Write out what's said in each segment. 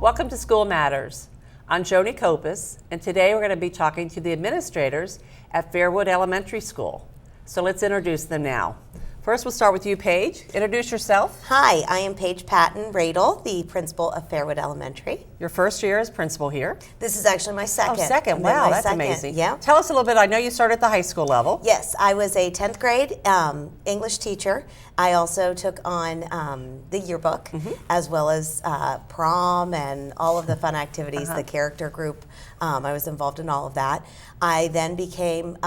Welcome to School Matters. I'm Joni Kopis, and today we're going to be talking to the administrators at Fairwood Elementary School. So let's introduce them now. First, we'll start with you, Paige. Introduce yourself. Hi, I am Paige Patton-Radel, the principal of Fairwood Elementary. Your first year as principal here. This is actually my second. Oh, second. Wow, that's amazing. Yeah. Tell us a little bit. I know you started at the high school level. Yes, I was a 10th grade English teacher. I also took on the yearbook, as well as prom and all of the fun activities, the character group. I was involved in all of that. I then became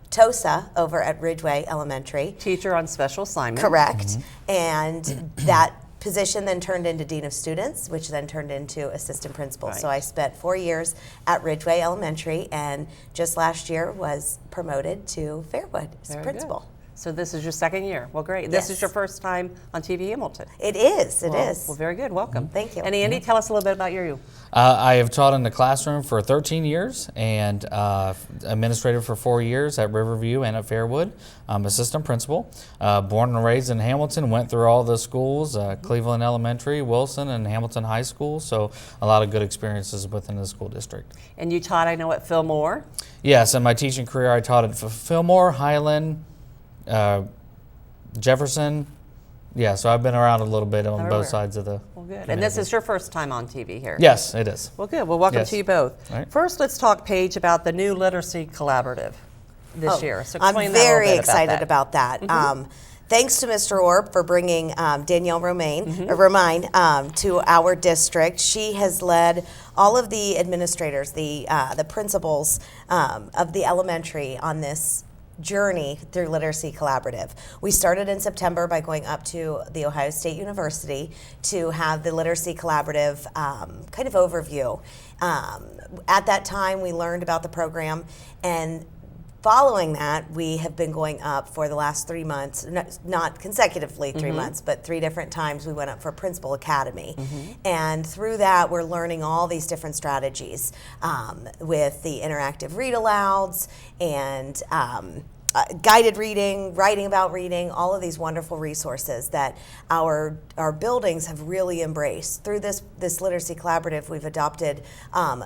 TOSA over at Ridgeway Elementary. Teacher on special assignment. Correct. And that position then turned into Dean of Students, which then turned into Assistant Principal. Right. So I spent 4 years at Ridgeway Elementary and just last year was promoted to Fairwood as Very Principal. good. So this is your second year. Well, great. This is your first time on TvHAMILTON. It is, it is. Well, very good. Welcome. Thank you. And Andy, tell us a little bit about you. I have taught in the classroom for 13 years and administrator for 4 years at Riverview and at Fairwood. I'm assistant principal. Born and raised in Hamilton, went through all the schools, Cleveland Elementary, Wilson, and Hamilton High School, so a lot of good experiences within the school district. And you taught, I know, at Fillmore. Yes, in my teaching career I taught at Fillmore, Highland, Jefferson. Yeah, so I've been around a little bit on Everywhere. both sides of the... Well, good. And this is your first time on TV here. Yes, it is. Well, good. Well, welcome Yes. to you both. All right. First, let's talk, Paige, about the new literacy collaborative this year. So I'm explain that a very little bit excited about that. Thanks to Mr. Orb for bringing Danielle Romaine to our district. She has led all of the administrators, the principals of the elementary on this journey through Literacy Collaborative. We started in September by going up to the Ohio State University to have the Literacy Collaborative kind of overview. At that time, we learned about the program, and following that, we have been going up for the last 3 months, not consecutively 3 months, but 3 different times we went up for Principal Academy. And through that, we're learning all these different strategies with the interactive read-alouds and guided reading, writing about reading, all of these wonderful resources that our buildings have really embraced. Through this Literacy Collaborative, we've adopted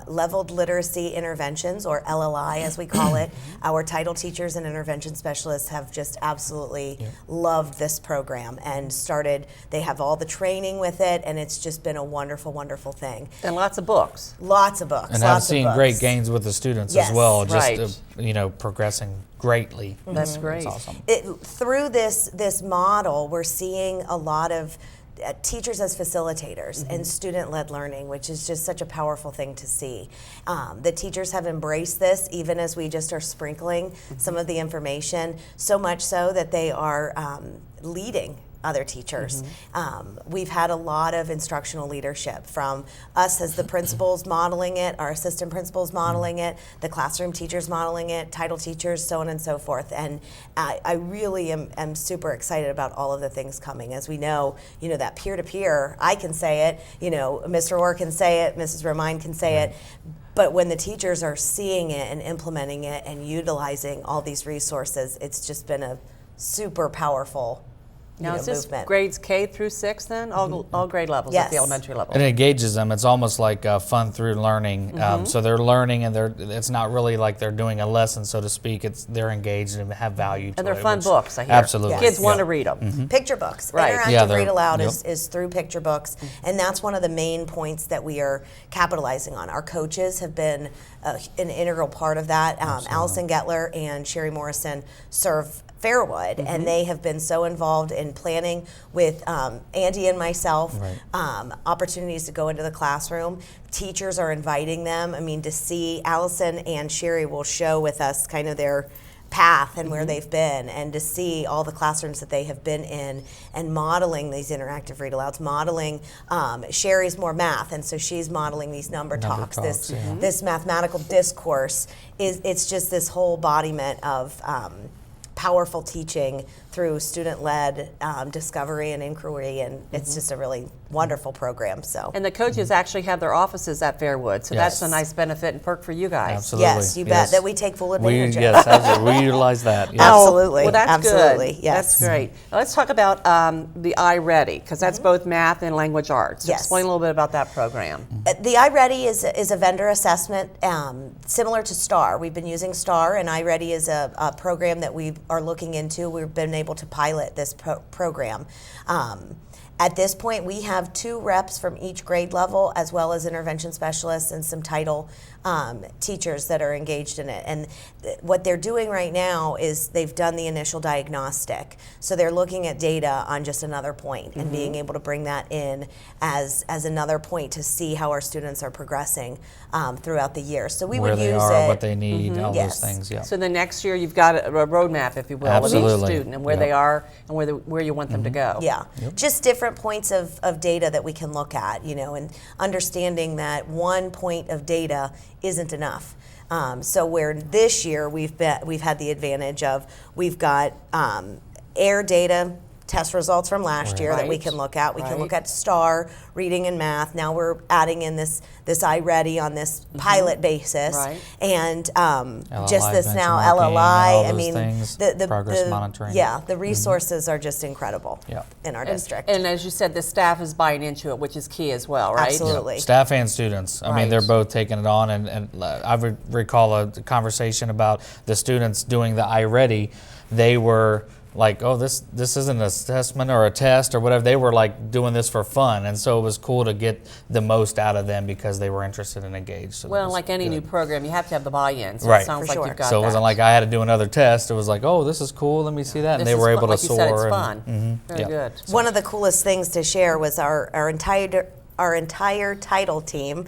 leveled literacy interventions, or LLI as we call it. Our title teachers and intervention specialists have just absolutely loved this program and they have all the training with it, and it's just been a wonderful, wonderful thing. And lots of books. Lots of books. And I've seen great gains with the students as well, just progressing greatly. That's great. That's awesome. Through this model, we're seeing a lot of teachers as facilitators and student-led learning, which is just such a powerful thing to see. The teachers have embraced this, even as we just are sprinkling some of the information, so much so that they are leading other teachers. We've had a lot of instructional leadership from us as the principals modeling it, our assistant principals modeling it, the classroom teachers modeling it, title teachers, so on and so forth. And I really am super excited about all of the things coming. As we know, that peer-to-peer, I can say it, Mr. Orr can say it, Mrs. Romine can say it, but when the teachers are seeing it and implementing it and utilizing all these resources, it's just been a super powerful Now, is this movement. grades K through 6 then? All grade levels at the Yes. elementary level? It engages them. It's almost like fun through learning. So they're learning, and it's not really like they're doing a lesson, so to speak. They're engaged and have value to And they're it, fun which- books, I hear. Absolutely. Yes. Kids want to read them. Picture books. Right. Interactive Yeah, read aloud yep. is through picture books, and that's one of the main points that we are capitalizing on. Our coaches have been an integral part of that. Allison Gettler and Sherry Morrison serve Fairwood, and they have been so involved in planning with Andy and myself, opportunities to go into the classroom. Teachers are inviting them. I mean, to see Allison and Sherry will show with us kind of their path and where they've been, and to see all the classrooms that they have been in and modeling these interactive read-alouds, modeling Sherry's more math, and so she's modeling these number talks. This mathematical discourse it's just this whole embodiment of powerful teaching through student-led discovery and inquiry, and it's just a really wonderful program. So, And the coaches actually have their offices at Fairwood, so that's a Yes. nice benefit and perk for you guys. Absolutely. yes, you bet that we take full advantage of. Yes, absolutely. We utilize that. Yes. Absolutely. Well, that's Absolutely. good. Yes. That's great. Now, let's talk about the iReady, because that's both math and language arts. So Yes. Explain a little bit about that program. The iReady is a vendor assessment similar to STAR. We've been using STAR, and iReady is a program that we are looking into. We've been able to pilot this program. At this point, we have 2 reps from each grade level, as well as intervention specialists and some title teachers that are engaged in it. And what they're doing right now is they've done the initial diagnostic. So they're looking at data on just another point and being able to bring that in as another point to see how our students are progressing through the year. So we Where would they use are, it. what they need, all Yes. those things. Yeah. So the next year you've got a roadmap, if you will, of each Absolutely. student and where Yep. they are and where you want them to go. Yeah, just different points of data that we can look at, and understanding that one point of data isn't enough. So where this year we've had the advantage of we've got air data test results from last year that we Right. can look at. We can Right. look at STAR, reading and math. Now we're adding in this iReady on this pilot basis, Right. and just LLI this now benchmarking, all LLI. I those mean, things, the progress monitoring. Yeah, the resources are just incredible Yeah. in our district. And as you said, the staff is buying into it, which is key as well, right? Absolutely. Staff and students. I mean, they're Right. both taking it on. And I would recall a conversation about the students doing the iReady. They were like, oh, this isn't an assessment or a test or whatever. They were like doing this for fun. And so it was cool to get the most out of them because they were interested and engaged. So that Well, was like any new good. program, you have to have the buy-in. So Right. it sounds For like sure. you've got So it wasn't that. like I had to do another test. It was like, oh, this is cool. Let me see that. And This they is were fun. able to Like you soar. said, it's and- fun. Very yeah. good. One of the coolest things to share was our entire title team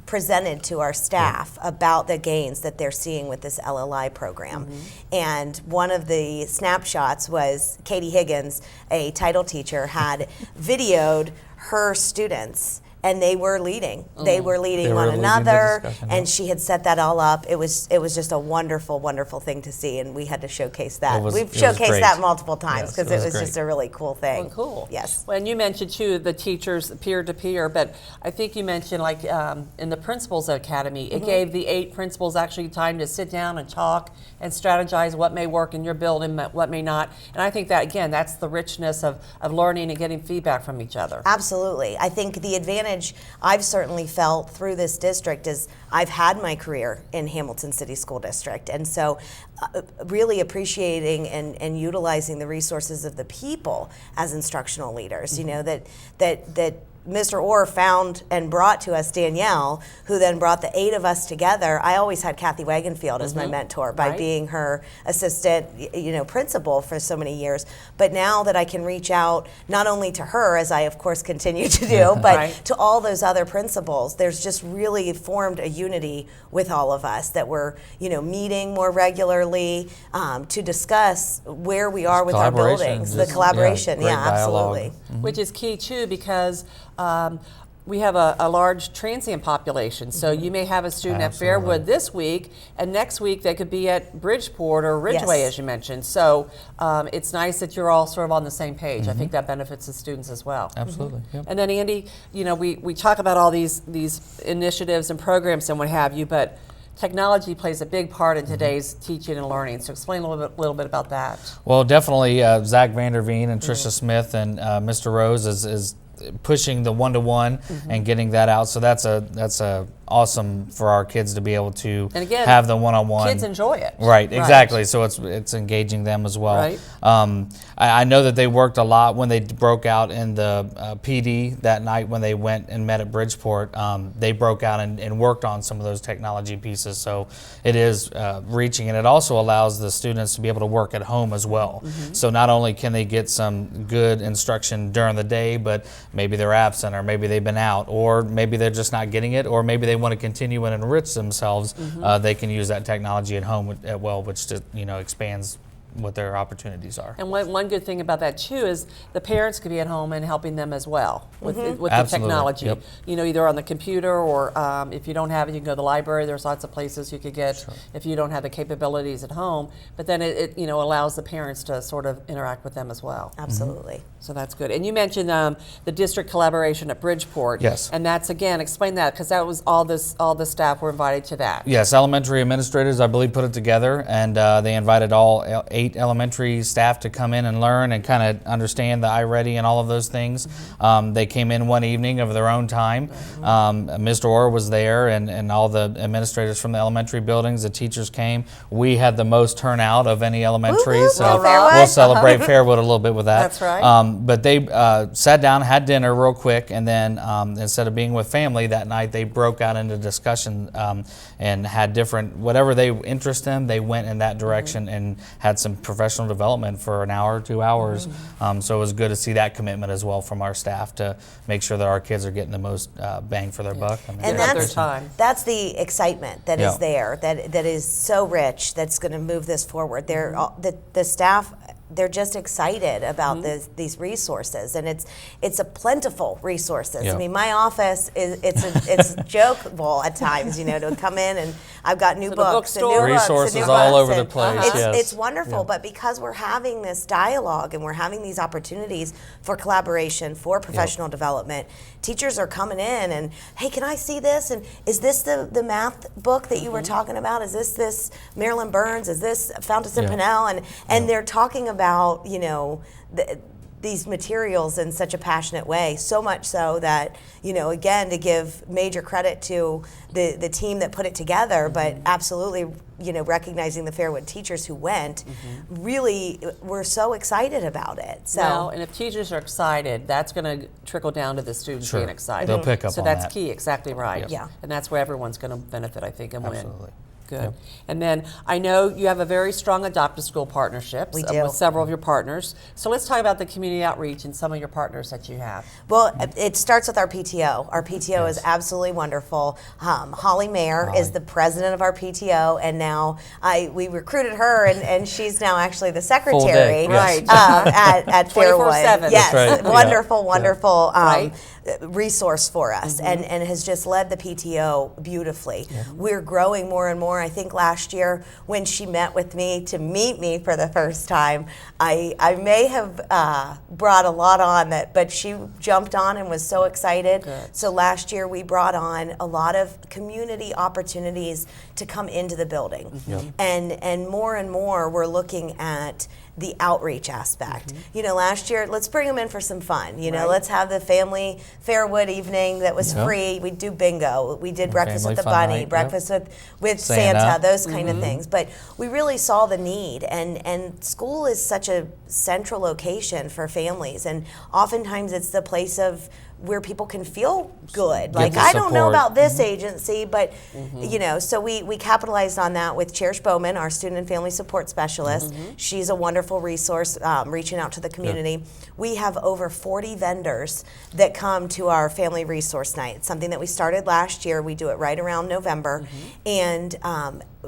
presented to our staff about the gains that they're seeing with this LLI program. And one of the snapshots was Katie Higgins, a title teacher, had videoed her students. And they were leading. They were leading They were one leading the another, discussion, and yeah. she had set that all up. It was just a wonderful, wonderful thing to see, and we had to showcase that. It was We've great. showcased that multiple times Yes, because it it was was great. just a really cool thing. Well, cool. Yes. Well, and you mentioned too the teachers peer-to-peer, but I think you mentioned like in the Principals Academy, it gave the 8 principals actually time to sit down and talk and strategize what may work in your building, what may not. And I think that, again, that's the richness of learning and getting feedback from each other. Absolutely. I think the advantage I've certainly felt through this district is I've had my career in Hamilton City School District, and so really appreciating and utilizing the resources of the people as instructional leaders. You know, that Mr. Orr found and brought to us Danielle, who then brought the 8 of us together. I always had Kathy Wagenfield as my mentor by Right. being her assistant, principal for so many years. But now that I can reach out not only to her, as I of course continue to do, but Right. to all those other principals, there's just really formed a unity with all of us that we're, meeting more regularly to discuss where we are with our Collaboration, buildings. The just, collaboration, great dialogue. absolutely. Which is key too, because we have a large transient population. So you may have a student at Fairwood this week, and next week they could be at Bridgeport or Ridgeway, Yes. as you mentioned. So it's nice that you're all sort of on the same page. I think that benefits the students as well. Absolutely. Yep. And then Andy, we talk about all these initiatives and programs and what have you, but technology plays a big part in today's teaching and learning. So explain a little bit about that. Well, definitely Zach Vanderveen and Tricia Smith and Mr. Rose is pushing the one-to-one and getting that out. So that's a awesome for our kids to be able to And again, have the one-on-one. Kids enjoy it. Right, exactly. So it's engaging them as well. Right. I know that they worked a lot when they broke out in the PD that night when they went and met at Bridgeport. They broke out and worked on some of those technology pieces. So it is reaching, and it also allows the students to be able to work at home as well. So not only can they get some good instruction during the day, but maybe they're absent, or maybe they've been out, or maybe they're just not getting it, or maybe they want to continue and enrich themselves. They can use that technology at home as well, which just, expands what their opportunities are. And one good thing about that too is the parents could be at home and helping them as well with the Absolutely. technology. Yep. Either on the computer or if you don't have it, you can go to the library. There's lots of places you could get if you don't have the capabilities at home. But then it allows the parents to sort of interact with them as well. Absolutely. So that's good. And you mentioned the district collaboration at Bridgeport. Yes. And that's, again, explain that, because that was all the staff were invited to that. Yes, elementary administrators, I believe, put it together, and they invited all 8 8 elementary staff to come in and learn and kind of understand the iReady and all of those things. They came in one evening of their own time. Mr. Orr was there, and all the administrators from the elementary buildings, the teachers came. We had the most turnout of any elementary, Woo-hoo. so Fairwood. we'll celebrate Fairwood a little bit with that. That's right. But they sat down, had dinner real quick, and then instead of being with family that night, they broke out into discussion and had different, whatever they interest them, they went in that direction and had some professional development for an hour, 2 hours. So it was good to see that commitment as well from our staff to make sure that our kids are getting the most bang for their buck. I mean, And Their time. that's the excitement that Yeah. is there, that is so rich, that's going to move this forward. They're the staff, they're just excited about these resources, and it's a plentiful resources. Yeah. I mean, my office it's jokeable at times, to come in and I've got new a books and new bookstore? books and Resources new all books, over the and place, yes. It's wonderful, Yeah. but because we're having this dialogue and we're having these opportunities for collaboration, for professional development, teachers are coming in and, hey, can I see this? And is this the math book that you were talking about? Is this Marilyn Burns? Is this Fountas and Yeah. Pinnell? And they're talking about, these materials in such a passionate way, so much so that, again, to give major credit to the team that put it together, but absolutely, recognizing the Fairwood teachers who went, really were so excited about it. So. Well, and if teachers are excited, that's going to trickle down to the students Sure. being excited. They'll pick up so on that's that. key, exactly right. Yep. Yeah. And that's where everyone's going to benefit, I think, and win. Absolutely. Good. Yep. And then I know you have a very strong adopted school partnerships We do. with several of your partners. So let's talk about the community outreach and some of your partners that you have. Well, it starts with our PTO. Our PTO is Yes. absolutely wonderful. Holly Mayer is the president of our PTO, and now we recruited her, and she's now actually the secretary day, yes. Right. at Fairwood. 24/7. Yes, That's right. wonderful, Yeah. wonderful Right. resource for us, and has just led the PTO beautifully. We're growing more and more. I think last year when she met with me to meet me for the first time, I may have brought a lot on that, but she jumped on and was so excited. Good. So last year we brought on a lot of community opportunities to come into the building, and more we're looking at the outreach aspect. Last year, let's bring them in for some fun. Right. Let's have the family Fairwood evening that was Yeah. free. We do bingo. We did breakfast Family with the fun bunny, night, breakfast with Santa. Santa, those kind of things. But we really saw the need, and school is such a central location for families, and oftentimes it's the place of where people can feel good. Like, the I don't know support. about this agency, but so we capitalized on that with Cherish Bowman, our student and family support specialist. She's a wonderful resource, reaching out to the community. We have over 40 vendors that come to our family resource night. It's something that we started last year. We do it right around November, and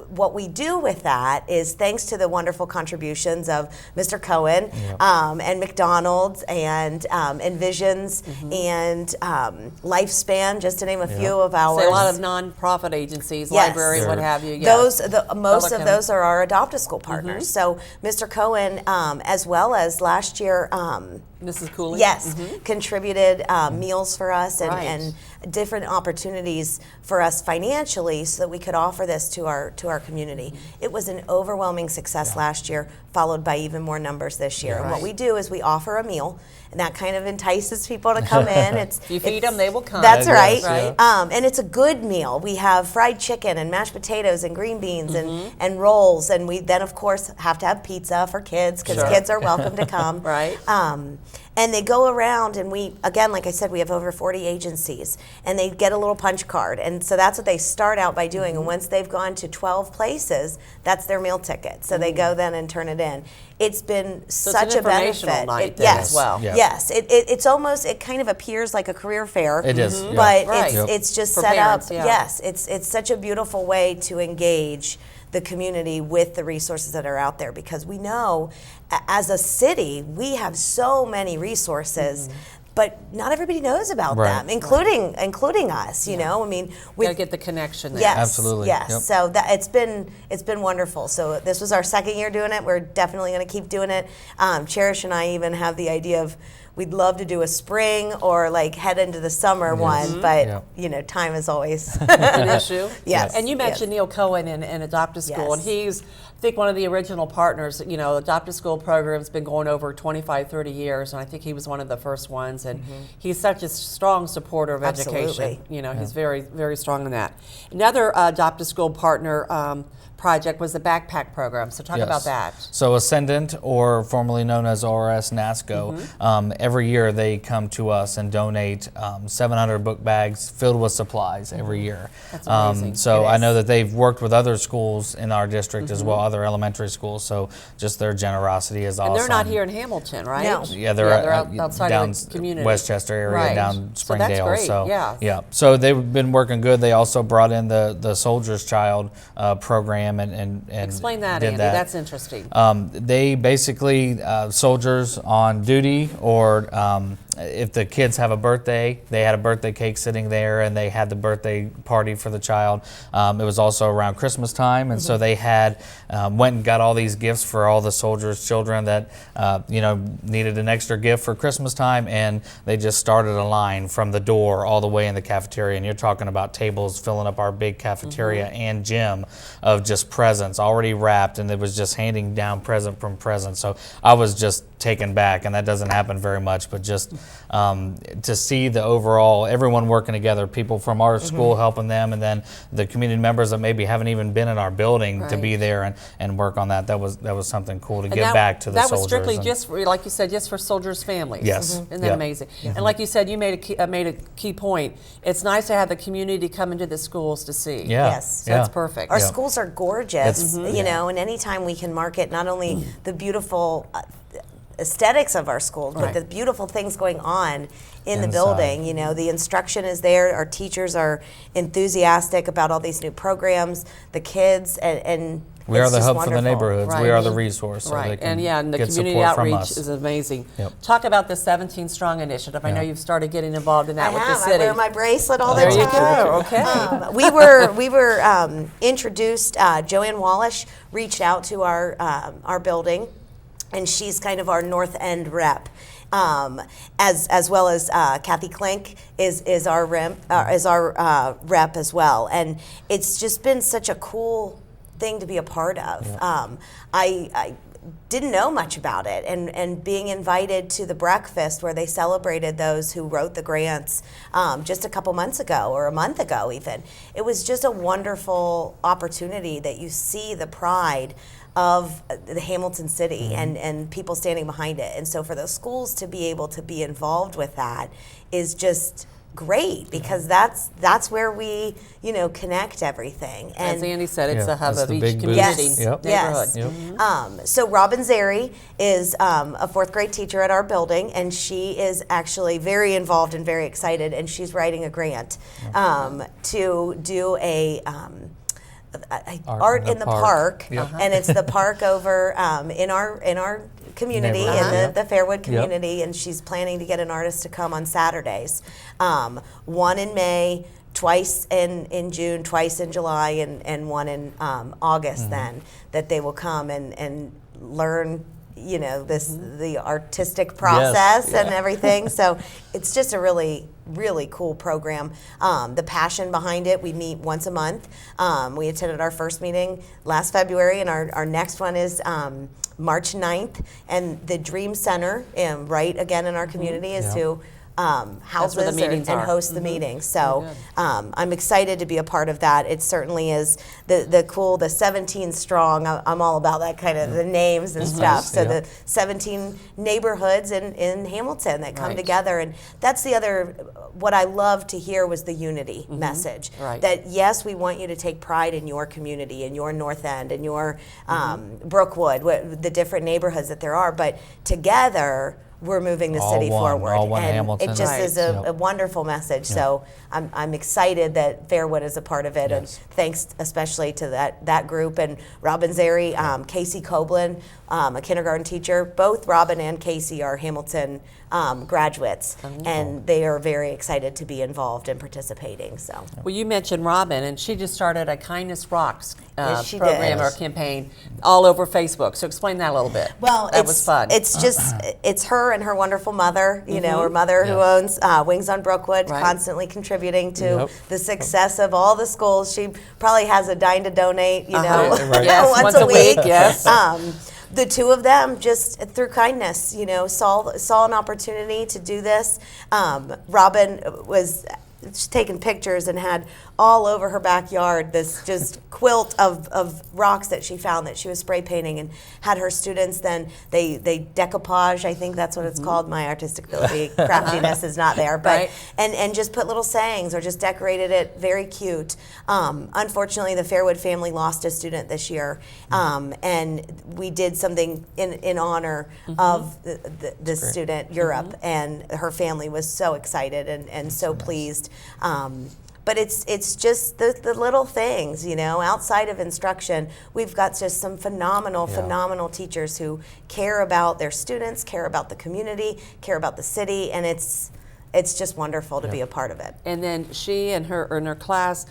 what we do with that is, thanks to the wonderful contributions of Mr. Cohen and McDonald's and Envisions and Lifespan, just to name a few of ours. Say a lot of nonprofit agencies, Yes. libraries, Sure. what have you. Yes. Most of Pelican. those are our adopted school partners. So Mr. Cohen, as well as last year, Mrs. Cooley? yes, contributed meals for us Right. and different opportunities for us financially, so that we could offer this to our community. It was an overwhelming success last year, followed by even more numbers this year. And what Right. we do is we offer a meal, and that kind of entices people to come in. If you feed them, they will come. That's Yes, right. right. And it's a good meal. We have fried chicken and mashed potatoes and green beans and rolls, and we then of course have to have pizza for kids, because Sure. kids are welcome to come. Right. And they go around, and we, again, like I said, we have over 40 agencies, and they get a little punch card. And so that's what they start out by doing. And once they've gone to 12 places, that's their meal ticket. So they go then and turn it in. It's been So such it's an a informational benefit. night then Yes. as well. Yeah. Yes. It's almost, it kind of appears like a career fair. It is, yeah. But Right. it's just For set parents, up. yeah. Yes. It's such a beautiful way to engage the community with the resources that are out there, because we know as a city we have so many resources, but not everybody knows about Right. them, including us. I mean, Got to get the connection there. yes, Absolutely. yes. Yep. So that it's been wonderful. So this was our second year doing it. We're definitely going to keep doing it. Cherish and I even have the idea of, we'd love to do a spring or like head into the summer one, but you know, time is always an issue. Yes. And you mentioned Neil Cohen in Adopt a School, and he's, I think, one of the original partners. You know, Adopt a School program's been going over 25, 30 years, and I think he was one of the first ones. And he's such a strong supporter of education. You know, he's very, very strong in that. Another Adopt a School partner project was the backpack program. So talk about that. So Ascendant, or formerly known as ORS NASCO, every year they come to us and donate 700 book bags filled with supplies every year. That's amazing. So I know that they've worked with other schools in our district as well, other elementary schools. So just their generosity is awesome. And they're not here in Hamilton, right? No. Yeah, they're outside down of the community. Westchester area, down Springdale. So that's great. So yeah. So they've been working good. They also brought in the Soldier's Child program and Explain that, did Andy. that. That's interesting. They basically, soldiers on duty, or if the kids have a birthday, they had a birthday cake sitting there and they had the birthday party for the child. It was also around Christmas time, and so they had went and got all these gifts for all the soldiers' children that needed an extra gift for Christmas time, and they just started a line from the door all the way in the cafeteria, and you're talking about tables filling up our big cafeteria and gym of just presents already wrapped, and it was just handing down present from present. So I was just taken back, and that doesn't happen very much, but just to see the overall, everyone working together, people from our school helping them, and then the community members that maybe haven't even been in our building to be there and work on that. That was something cool to give back to the soldiers. That was strictly just for, like you said, just for soldiers' families. Yes. Isn't that amazing? And like you said, you made a key point. It's nice to have the community come into the schools to see. Yeah. Yes. So that's perfect. Our schools are gorgeous, you know, and anytime we can market not only the beautiful aesthetics of our schools, but the beautiful things going on in the building. You know, the instruction is there. Our teachers are enthusiastic about all these new programs. The kids and we are the hub wonderful. for the neighborhoods. We are the resource. So they can and the get community support from outreach us. is amazing. Yep. Talk about the 17 Strong initiative. I know you've started getting involved in that with the city. I wear my bracelet all the There time. you go. Okay. We were introduced. Joanne Wallish reached out to our building, and she's kind of our North End rep. As well as Kathy Klink is our rep as well, and it's just been such a cool thing to be a part of. I didn't know much about it, and being invited to the breakfast where they celebrated those who wrote the grants just a couple months ago, or a month ago even, it was just a wonderful opportunity that you see the pride of the Hamilton city and people standing behind it. And so for the schools to be able to be involved with that is just great, because that's where we connect everything. And as Andy said, it's the hub of the each big community booth. neighborhood. Yep. So Robin Zeri is a fourth grade teacher at our building, and she is actually very involved and very excited, and she's writing a grant to do a art in the park, and it's the park over in our community, in the Fairwood community, and she's planning to get an artist to come on Saturdays, one in May, twice in June, twice in July, and one in August. Then that they will come and learn the artistic process and everything. So it's just a really cool program. The passion behind it, we meet once a month. We attended our first meeting last February, and our next one is March 9th. And the Dream Center, right again in our community, is to house where the meetings and are. host the meetings. So I'm excited to be a part of that. It certainly is the 17 strong. I'm all about that kind of the names and stuff. So the 17 neighborhoods in Hamilton that come together, and that's the other. What I love to hear was the unity message. That yes, we want you to take pride in your community, in your North End, in your Brookwood, the different neighborhoods that there are, but together we're moving the city forward. All one and Hamilton. it just is a wonderful message. So I'm excited that Fairwood is a part of it, and thanks especially to that group and Robin Zeri, Casey Coblin, a kindergarten teacher. Both Robin and Casey are Hamilton graduates, and they are very excited to be involved and participating. So, well, you mentioned Robin, and she just started a Kindness Rocks she program did. or campaign all over Facebook. So explain that a little bit. Well, that was fun. It's just it's her and her wonderful mother, you know, her mother who owns Wings on Brookwood, Right. constantly contributing to Yep. the success of all the schools. She probably has a dime to donate, you know, Right. Yes, once a week. yes. The two of them, just through kindness, you know, saw an opportunity to do this. Robin was taking pictures and had all over her backyard this just quilt of rocks that she found that she was spray painting, and had her students then they decoupage, I think that's what it's called. My artistic ability, craftiness is not there, but Right. and just put little sayings or just decorated it very cute. Unfortunately, the Fairwood family lost a student this year, and we did something in honor of this student, Europe, and her family was so excited and so pleased. But it's just the little things, you know, outside of instruction. We've got just some phenomenal teachers who care about their students, care about the community, care about the city, and it's just wonderful to be a part of it. And then she and her class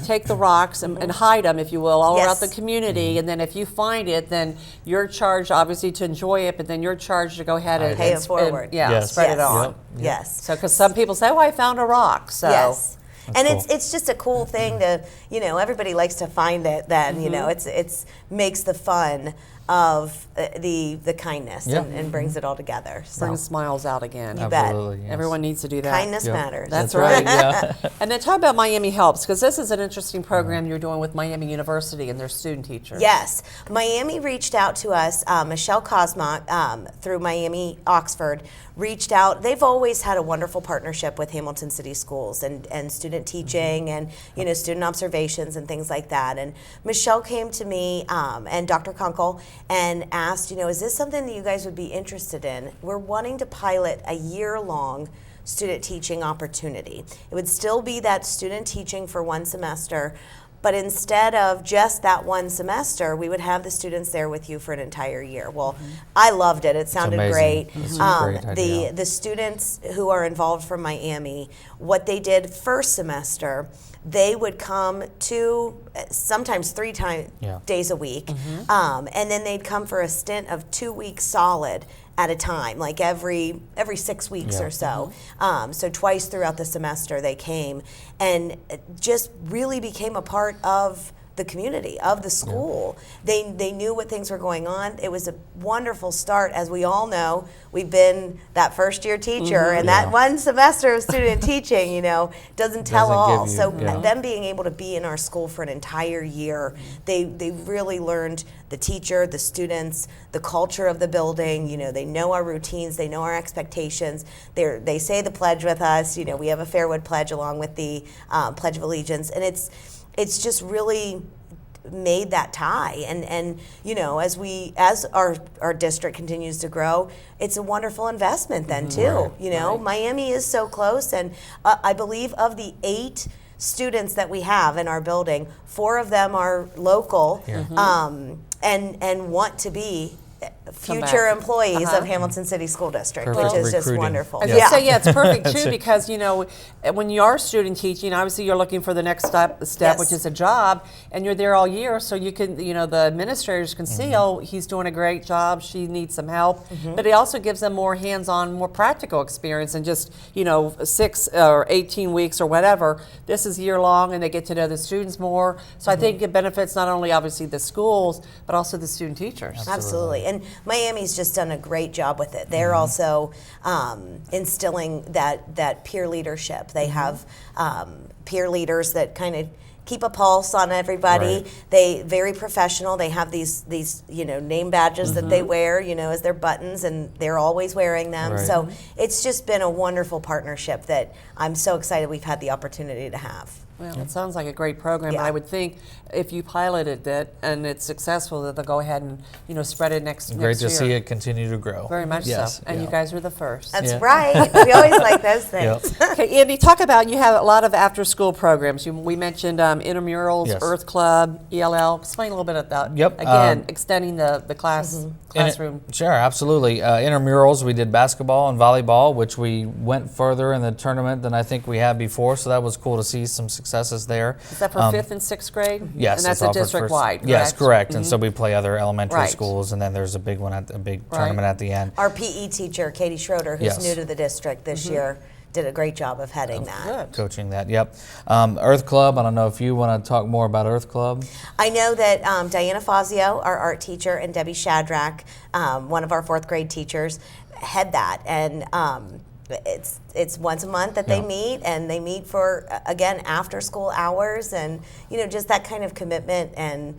take the rocks and hide them, if you will, all around Yes. the community. And then if you find it, then you're charged, obviously, to enjoy it, but then you're charged to go ahead and Pay it forward. Yes. spread it Yes. on. Yep. Yes. So, because some people say, "Oh, I found a rock." So, Yes. And cool. it's just a cool thing to, you know, everybody likes to find it then, you know, it's makes the fun of the kindness Yeah. and brings it all together. So bring smiles out again. You bet. Absolutely. Yes. Everyone needs to do that. kindness Yep. matters. That's right. right. Yeah. And then talk about Miami Helps, because this is an interesting program you're doing with Miami University and their student teachers. Yes, Miami reached out to us. Michelle Cosma through Miami Oxford reached out. They've always had a wonderful partnership with Hamilton City Schools and student teaching and, you know, student observations and things like that. And Michelle came to me and Dr. Kunkel and asked, you know, is this something that you guys would be interested in? We're wanting to pilot a year-long student teaching opportunity. It would still be that student teaching for one semester, but instead of just that one semester, we would have the students there with you for an entire year. Well, I loved it. It sounded amazing. great. It's a great idea. The students who are involved from Miami, what they did first semester, they would come sometimes 3 days a week, and then they'd come for a stint of 2 weeks solid at a time, like every 6 weeks or so. So twice throughout the semester they came and just really became a part of the community, of the school. They knew what things were going on. It was a wonderful start. As we all know, we've been that first year teacher, and that one semester of student teaching, you know, doesn't tell Doesn't all. give you- So yeah. them being able to be in our school for an entire year, they really learned the teacher, the students, the culture of the building. You know, they know our routines, they know our expectations. They say the pledge with us. You know, we have a Fairwood pledge along with the Pledge of Allegiance, and it's just really made that tie, and you know, as our district continues to grow, it's a wonderful investment then too. Right. You know, Right. Miami is so close, and I believe of the 8 students that we have in our building, 4 of them are local, and want to be future back. employees of Hamilton City School District, Perfect which is just recruiting. wonderful. I was gonna say, it's perfect too, because, you know, when you are student teaching, obviously you're looking for the next step, Yes. which is a job, and you're there all year, so you can, you know, the administrators can see, oh, he's doing a great job, she needs some help, but it also gives them more hands-on, more practical experience than just, you know, 6 or 18 weeks or whatever. This is year-long, and they get to know the students more, so I think it benefits not only obviously the schools, but also the student teachers. Absolutely. And Miami's just done a great job with it. They're also instilling that peer leadership. They have peer leaders that kind of keep a pulse on everybody. Right. They very professional. They have these you know, name badges that they wear, you know, as their buttons, and they're always wearing them. Right. So it's just been a wonderful partnership that I'm so excited we've had the opportunity to have. Well, it sounds like a great program, Yeah. and I would think if you piloted it and it's successful, that they'll go ahead and, you know, spread it next Great next to year. see it continue to grow. Very much Yes, so. And you yeah. guys were the first. That's Yeah. right. We always like those things. Yep. Okay, Andy, talk about, you have a lot of after-school programs. We mentioned intramurals, Yes. Earth Club, ELL. Explain a little bit about that. Yep, Again, extending the classroom. Sure, absolutely. Intramurals, we did basketball and volleyball, which we went further in the tournament than I think we had before, so that was cool to see some successes there. Is that for 5th and 6th grade? Yes, And that's it's a offered for- district-wide, correct? Yes, correct. And so we play other elementary Right. schools, and then there's a big one, a big Right. tournament at the end. Our PE teacher, Katie Schroeder, who's Yes. new to the district this year, did a great job of heading that. Good. Coaching that, yep. Earth Club, I don't know if you want to talk more about Earth Club. I know that Diana Fazio, our art teacher, and Debbie Shadrack, one of our 4th grade teachers, head that. And it's once a month that they Yeah. meet, and they meet for, again, after school hours, and, just that kind of commitment and,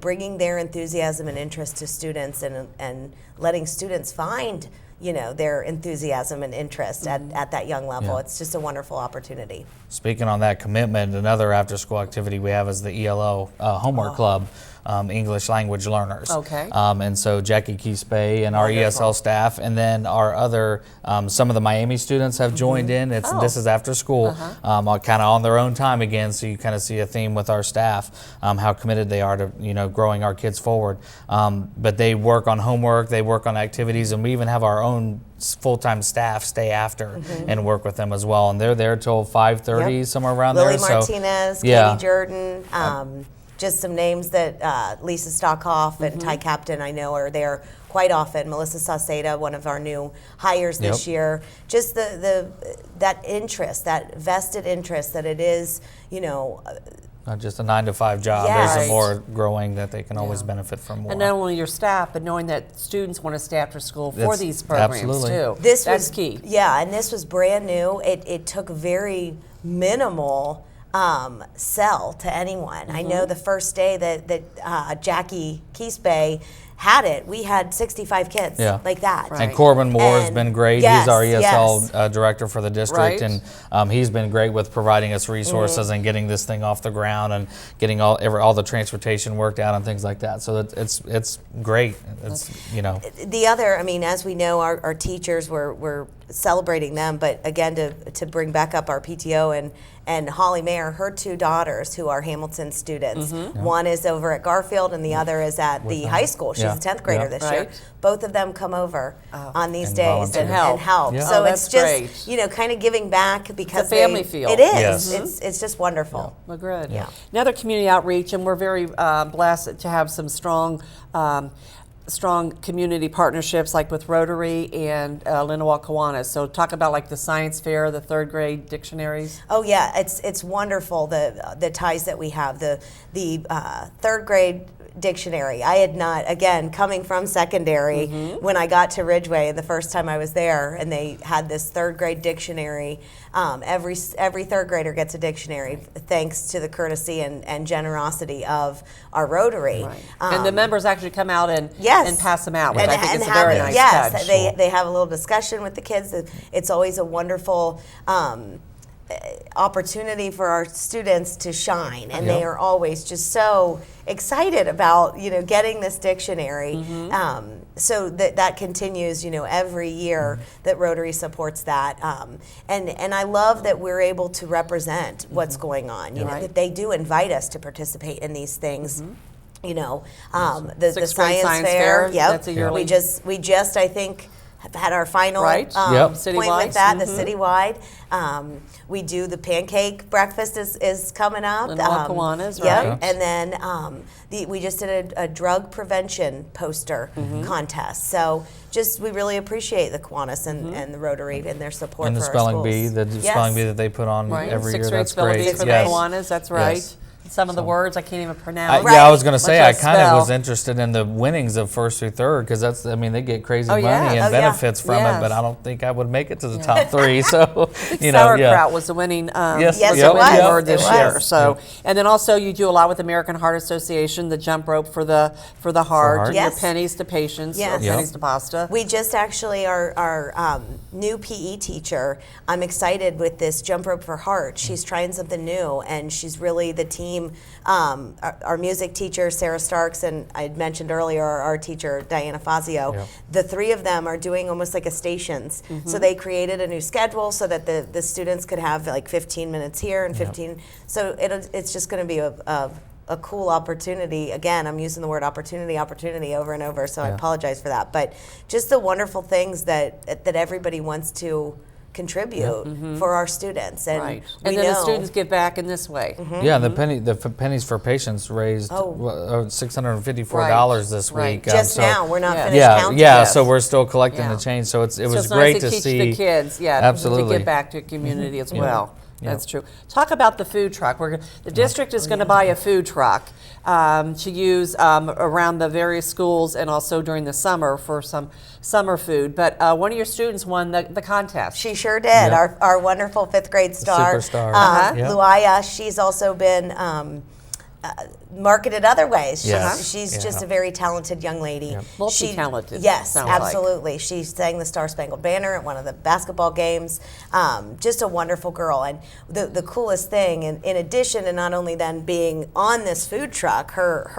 bringing their enthusiasm and interest to students, and letting students find, their enthusiasm and interest at that young level. Yeah. It's just a wonderful opportunity. Speaking on that commitment, another after-school activity we have is the ELO Homework Club, English Language Learners. Okay. And so Jackie Keespay and our ESL staff, and then our other, some of the Miami students have joined in. This is after school, kind of on their own time again, so you kind of see a theme with our staff, how committed they are to, growing our kids forward. But they work on homework, they work on activities, and we even have our own full-time staff stay after and work with them as well. And they're there till 5:30, Yep. somewhere around Lily there. Martinez, yeah. Katie Jordan, just some names that Lisa Stockhoff and Ty Captain I know are there quite often. Melissa Sauceda, one of our new hires this Yep. year. Just that interest, that vested interest that it is, Not just a 9-to-5 job. Yes. There's Right. a more growing that they can always benefit from more. And not only your staff, but knowing that students want to stay after school for That's- these programs absolutely. too. That's was key. Yeah, and this was brand new. It took very minimal sell to anyone. I know the first day that Jackie Keespay had it, we had 65 kids Yeah. like that. Right. And Corbin Moore has And been great. yes, He's our ESL yes. director for the district, Right. and he's been great with providing us resources and getting this thing off the ground and getting all the transportation worked out and things like that. So it's great. It's The other, I mean, as we know, our teachers, we're celebrating them, but again, to bring back up our PTO and Holly Mayer, her 2 daughters who are Hamilton students. One is over at Garfield and the other is at the high school. She's Yeah. a 10th grader Yeah. this year. Right. Both of them come over on these And days volunteer. and And help. Yeah. So Oh, it's that's just, great. kind of giving back because family feel. It is. Yes. It's just wonderful. Well, good. Yeah. Another community outreach, and we're very blessed to have some strong community partnerships like with Rotary and Linawak Kiwanis. So talk about like the science fair, the 3rd grade dictionaries. Oh yeah, it's wonderful the ties that we have. The 3rd grade dictionary. I had not, again, coming from secondary, when I got to Ridgeway the first time I was there, and they had this 3rd grade dictionary. Every 3rd grader gets a dictionary, thanks to the courtesy and generosity of our Rotary. Right. And the members actually come out and Yes. pass them out, which I think is a have very it. nice yes, touch. they have a little discussion with the kids. It's always a wonderful opportunity for our students to shine, and they Yep. are always just so excited about getting this dictionary. So that continues every year that Rotary supports that, and I love that we're able to represent what's going on. Right. That they do invite us to participate in these things. The 6th grade science fair. Yep. That's a yearly. We just I think have had our final Right. Yep. point Citywide. with that. The citywide. We do the pancake breakfast is coming up. Linawak Kiwanis, Yep. right. And then we just did a drug prevention poster contest. So we really appreciate the Kiwanis and the Rotary and their support and the for our spelling schools. bee, the Yes. spelling bee that they put on Right. every 6th year. grade That's spelling great. bee for Yes. the Kiwanis, that's right. Yes. Some of the words I can't even pronounce. Yeah, I was going to Much say, I less kind of was spell. interested in the winnings of 1st through 3rd because they get crazy Oh, money yeah. and Oh, yeah. benefits from it, but Yes. I don't think I would make it to the top 3. So, Sauerkraut was the winning Yes, Yes, the it winning was. word this It year. was. So, and then also you do a lot with American Heart Association, the jump rope for the heart, heart. and your Yes. pennies to patients, Yes. or pennies to pasta. We just actually, our new PE teacher, I'm excited with this Jump Rope for Heart. She's trying something new, and she's really, the team team, our music teacher, Sarah Starks, and I had mentioned earlier our art teacher, Diana Fazio, Yep. the three of them are doing almost like a stations. So they created a new schedule so that the students could have like 15 minutes here and 15. So it's just going to be a cool opportunity. Again, I'm using the word opportunity over and over, so I apologize for that. But just the wonderful things that everybody wants to contribute for our students, and Right. we And then know the students give back in this way. Yeah, the pennies for patients raised $654 this Right. week. just so- now we're not Yeah. finished Yeah, counting. yeah. Yes. So we're still collecting Yeah. the change. So it So was it's great nice to teach see. the kids, Absolutely. to give back to the community as well. Yeah. That's true. Talk about the food truck. The district is going to buy a food truck to use around the various schools and also during the summer for some summer food. But one of your students won the contest. She sure did. Yep. Our wonderful 5th grade star, superstar. Yep. Luaya. She's also been marketed other ways. Yes. She's just a very talented young lady. Yep. Multi-talented, Yes, sounds like. absolutely. She sang the Star Spangled Banner at one of the basketball games. Just a wonderful girl. And the coolest thing, in addition to not only then being on this food truck, her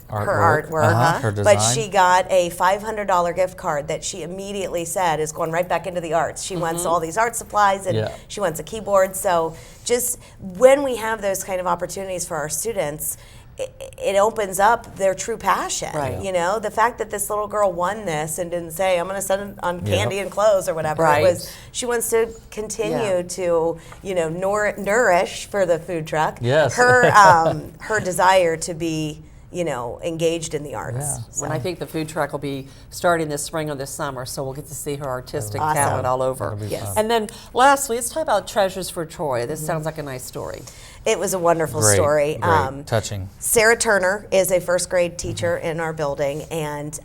artwork, her but design. she got a $500 gift card that she immediately said is going right back into the arts. She wants all these art supplies, and Yeah. she wants a keyboard. So just when we have those kind of opportunities for our students, it opens up their true passion. Right. You know, the fact that this little girl won this and didn't say, I'm going to spend it on candy Yep. and clothes or whatever. Right. It was, she wants to continue to, nourish for the food truck. Yes. Her desire to be, engaged in the arts. Yeah. And I think the food truck will be starting this spring or this summer, so we'll get to see her artistic Awesome. talent all over. That'll be Yes. fun. And then lastly, let's talk about Treasures for Troy. This sounds like a nice story. It was a wonderful Great, story. great, touching. Sarah Turner is a 1st grade teacher in our building, and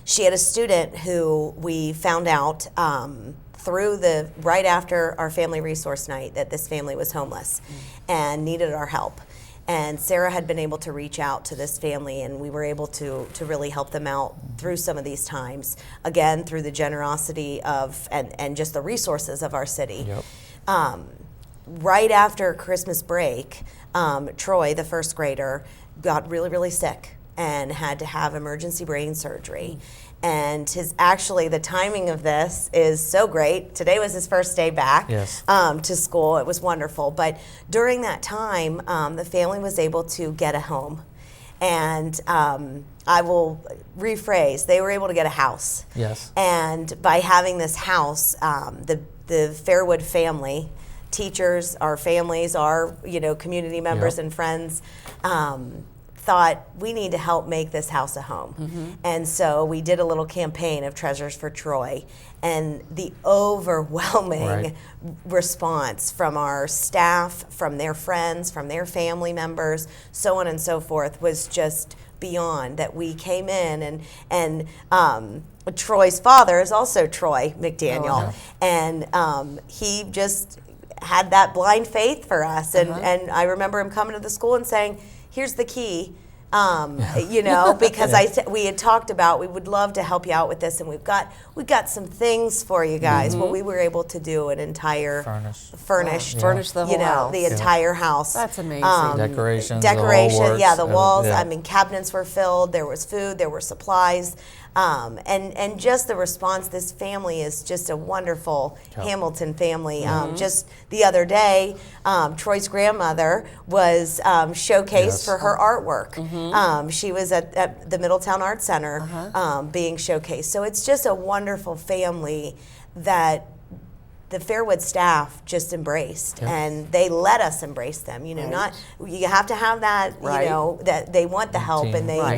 she had a student who we found out right after our family resource night that this family was homeless and needed our help. And Sarah had been able to reach out to this family, and we were able to really help them out through some of these times, again, through the generosity of and just the resources of our city. Yep. Right after Christmas break, Troy, the 1st grader, got really, really sick and had to have emergency brain surgery. And the timing of this is so great. Today was his first day back Yes. to school. It was wonderful. But during that time, the family was able to get a home. And I will rephrase, they were able to get a house. Yes. And by having this house, the Fairwood family, teachers, our families, our community members Yep. and friends, thought we need to help make this house a home. And so we did a little campaign of Treasures for Troy, and the overwhelming Right. response from our staff, from their friends, from their family members, so on and so forth, was just beyond. That we came in, and Troy's father is also Troy McDaniel, and he just had that blind faith for us, and I remember him coming to the school and saying, here's the key, because we had talked about we would love to help you out with this, and we've got some things for you guys. Well, we were able to do an entire furnished Furnish the whole house. the entire house. That's amazing. Decorations, Decoration, the whole works, yeah, the walls. yeah. I mean, cabinets were filled. There was food. There were supplies, and just the response. This family is just a wonderful Hamilton family. Just the other day, Troy's grandmother was showcased Yes. for her artwork. She was at the Middletown Art Center being showcased. So it's just a wonderful family that the Fairwood staff just embraced, and they let us embrace them. Not you have to have that. Right. That they want the help, Team. and they Right.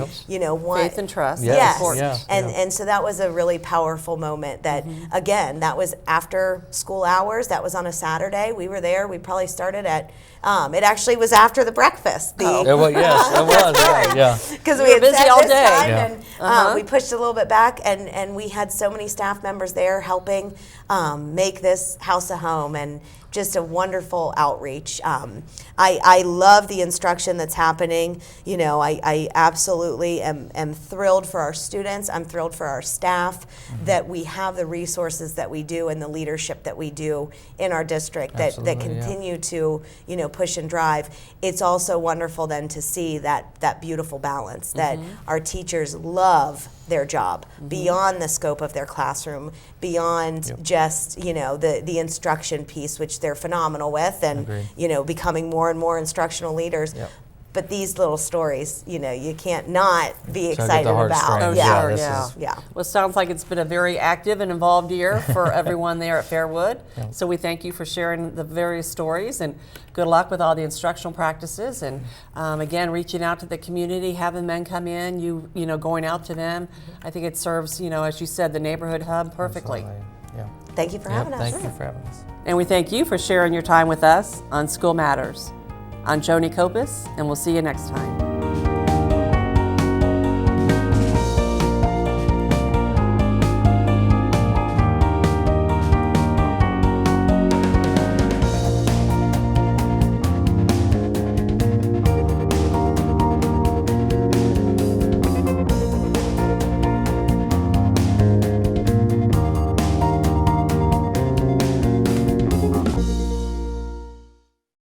want Faith and trust. Yes. Yes, Important. Yeah. and so that was a really powerful moment. That again, that was after school hours. That was on a Saturday. We were there. We probably started at. It actually was after the breakfast. It was, yes, it was. Yeah. Because You we were had busy said all this day. time, Yeah. and we pushed a little bit back, and we had so many staff members there helping make this house a home, and just a wonderful outreach. I love the instruction that's happening. You know, I absolutely am thrilled for our students. I'm thrilled for our staff that we have the resources that we do and the leadership that we do in our district that continue to, you know, push and drive. It's also wonderful then to see that beautiful balance that our teachers love their job beyond the scope of their classroom, beyond just, you know, the instruction piece, which they're phenomenal with, and you know, becoming more and more instructional leaders. But these little stories, you know, you can't not be excited about. Oh, Yeah, sure, yeah. Well, it sounds like it's been a very active and involved year for everyone there at Fairwood. So we thank you for sharing the various stories, and good luck with all the instructional practices. And again, reaching out to the community, having men come in, you know, going out to them. I think it serves, you know, as you said, the neighborhood hub perfectly. Thank you for having us. Thank you for having us. And we thank you for sharing your time with us on School Matters. I'm Joni Kopis, and we'll see you next time.